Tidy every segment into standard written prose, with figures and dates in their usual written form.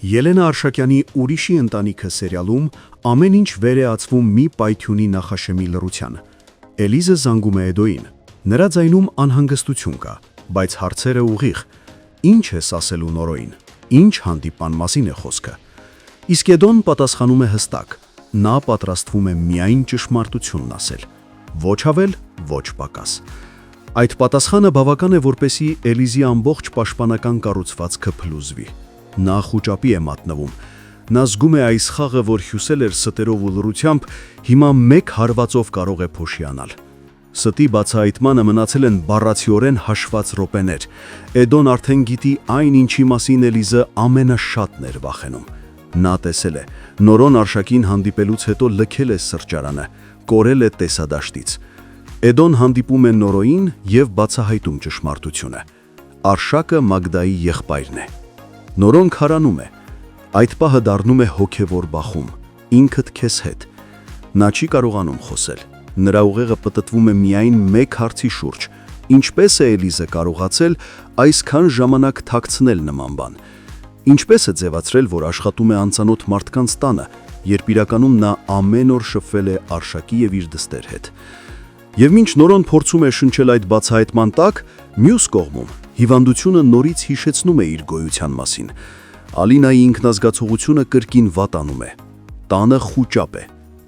Ելենա Արշակյանի «Ուրիշի ընտանիքը» սերիալում ամեն ինչ վեր է ածվում մի պայթյունի նախաշեմի լռության։ Էլիզը զանգում է Էդոյին։ Նրա ձայնում անհանգստություն կա, բայց հարցերը ուղիղ։ Ինչ ես ասելու Նորոյին։ Ինչ հանդիպան մասին է խոսքը։ Իսկ Էդոն պատասխանում է հստակ. նա պատրաստվում է միայն ճշմարտությունն ասել։ Ոչ ավել, ոչ պակաս։ Այդ պատասխանը բավական է, որպեսզի Էլիզի ամբողջ պաշտպանական կառուցվածքը փլուզվի։ Նա խուճապի է մատնվում։ Նա զգում է այս խաղը, որ հյուսել էր ստերով ու լռությամբ, հիմա մեկ հարվածով կարող է փոշիանալ։ Ստի բացահայտմանը մնացել են բառացիորեն հաշված րոպեներ։ Էդոն արդեն գիտի այն, ինչի մասին Էլիզը ամենաշատն էր վախենում։ Նա տեսել է, Նորոն Արշակին հանդիպելուց հետո լքել է սրճարանը, կորել է տեսադաշտից։ Էդոն հանդիպում է Նորոյին և բացահայտում ճշմարտությունը։ Արշակը Մագդայի եղբայրն է։ Նորոն քարանում է։ Այդ պահը դառնում է հոգևոր բախում, ինքդ քեզ հետ։ Նա չի կարողանում խոսել։ Նրա ուղեղը պտտվում է միայն մեկ հարցի շուրջ. ինչպես է Էլիզը կարողացել այսքան ժամանակ թաքցնել նման բան։ Ինչպես է ձևացրել, որ աշխատում է անծանոթ մարդկանց տանը, երբ իրականում նա ամեն օր շփվել է Արշակի և իր դստեր հետ։ Եվ մինչ Նորոն փորձում է շնչել այդ բացահայտման տակ, մյուս կողմում հիվանդությունը նորից հիշեցնում է իր գոյության մասին։ Ալինայի ինքնազգացողությունը կրկին վատանում է։ Տանը խուճապ է։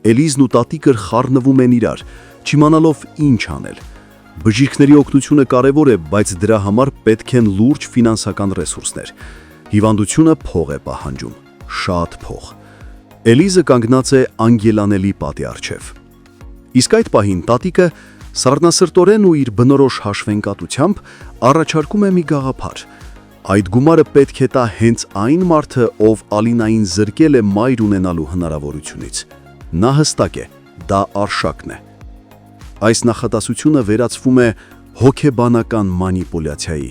Էլիզն ու տատիկը խառնվում են իրար, չիմանալով ինչ անել։ Բժիշկների օգնությունը կարևոր է, բայց դրա համար պետք են լուրջ ֆինանսական ռեսուրսներ։ Հիվանդությունը փող է պահանջում, շատ փող։ Էլիզը կանգնած է անգելանելի պատի առջև։ Իսկ այդ պահին տատիկը սառնասրտորեն ու իր բնորոշ հաշվենկատությամբ առաջարկում է մի գաղափար։ Այդ գումարը պետք է տա հենց այն մարդը, ով Ալինային զրկել է մայր ունենալու հնարավորությունից։ Նա հստակ է, դա Արշակն է։ Այս նախատասությունը վերածվում է հոգեբանական մանիպուլյացիայի։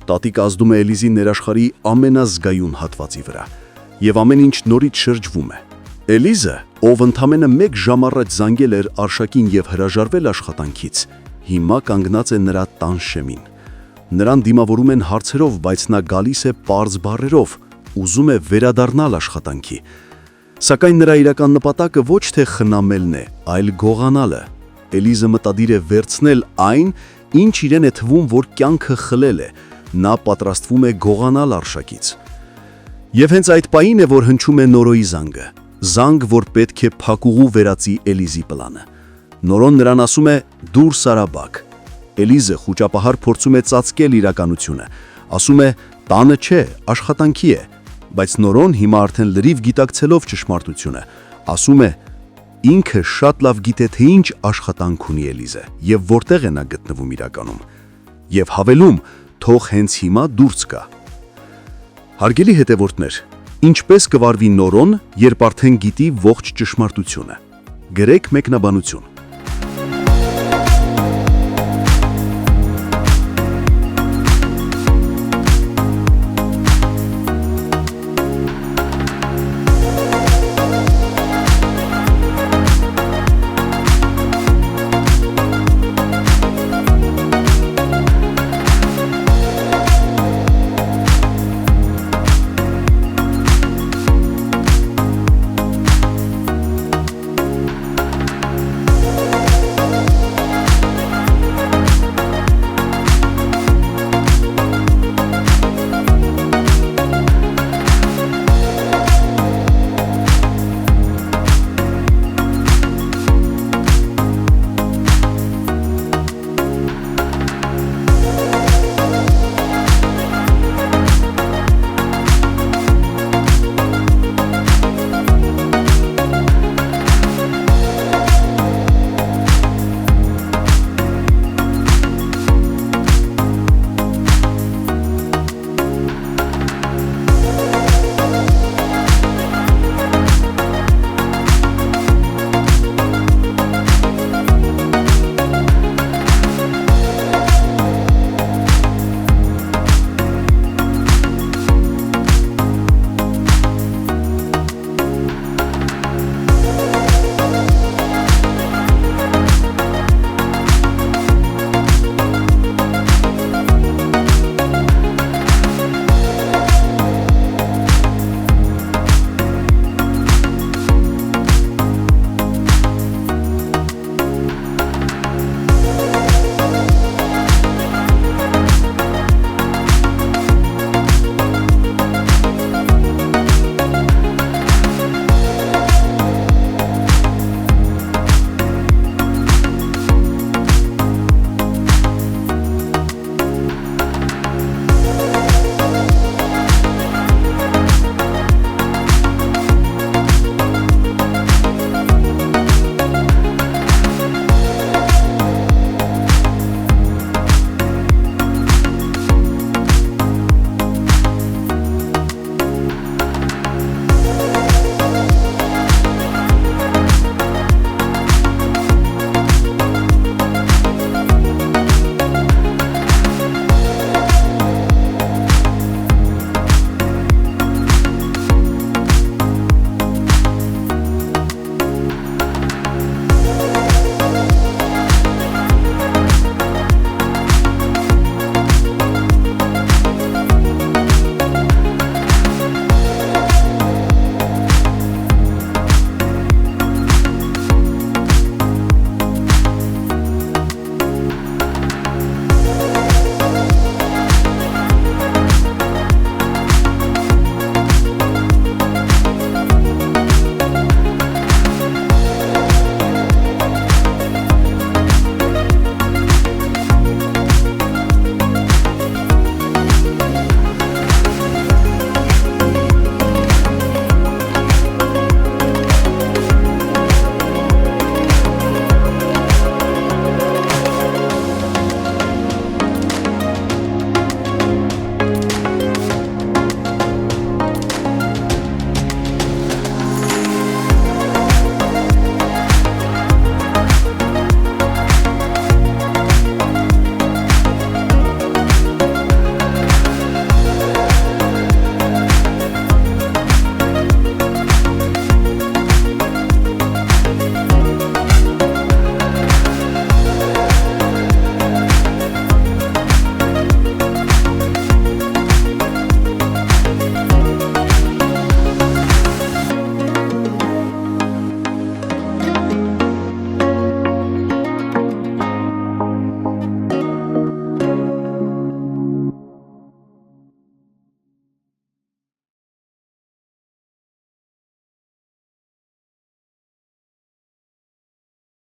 Տատիկը ազդում է Էլիզի ներաշխարհի ամենազգայուն հատվածի վրա, և ամեն ինչ նորից շրջվում է։ Էլիզը, ով ընդամենը մեկ ժամ առաջ զանգել էր Արշակին և հրաժարվել աշխատանքից, հիմա կանգնած է նրա տան շեմին։ Նրան դիմավորում են հարցերով, բայց նա գալիս է պարզ բառերով, ուզում է վերադառնալ աշխատանքի։ Սակայն նրա իրական նպատակը ոչ թե խնամելն է, այլ գողանալը։ Էլիզը մտադիր է վերցնել այն, ինչ իրեն է թվում, որ կյանքը խլել է։ Նա պատրաստվում է գողանալ Արշակից։ Եվ հենց այդ պահին է, որ հնչում է Նորոյի զանգը։ Զանգ, որ պետք է փակուղու վերածի Էլիզի պլանը։ Նորոն նրան ասում է դուրս արա բակ։ Էլիզը խուճապահար փորձում է ծածկել իրականությունը։ Ասում է տանը չէ, աշխատանքի է։ Բայց Նորոն հիմա արդեն լրիվ գիտակցելով ճշմարտությունը, ասում է ինքը շատ լավ գիտե, թե ինչ աշխատանք ունի Էլիզը և որտեղ է նա գտնվում իրականում։ Եվ հավելում, թող հենց հիմա դուրս գա։ Հարգելի հետևորդներ, ինչպես կվարվի Նորոն, երբ արդեն գիտի ողջ ճշմարտությունը։ Գրեք մեկնաբանություն։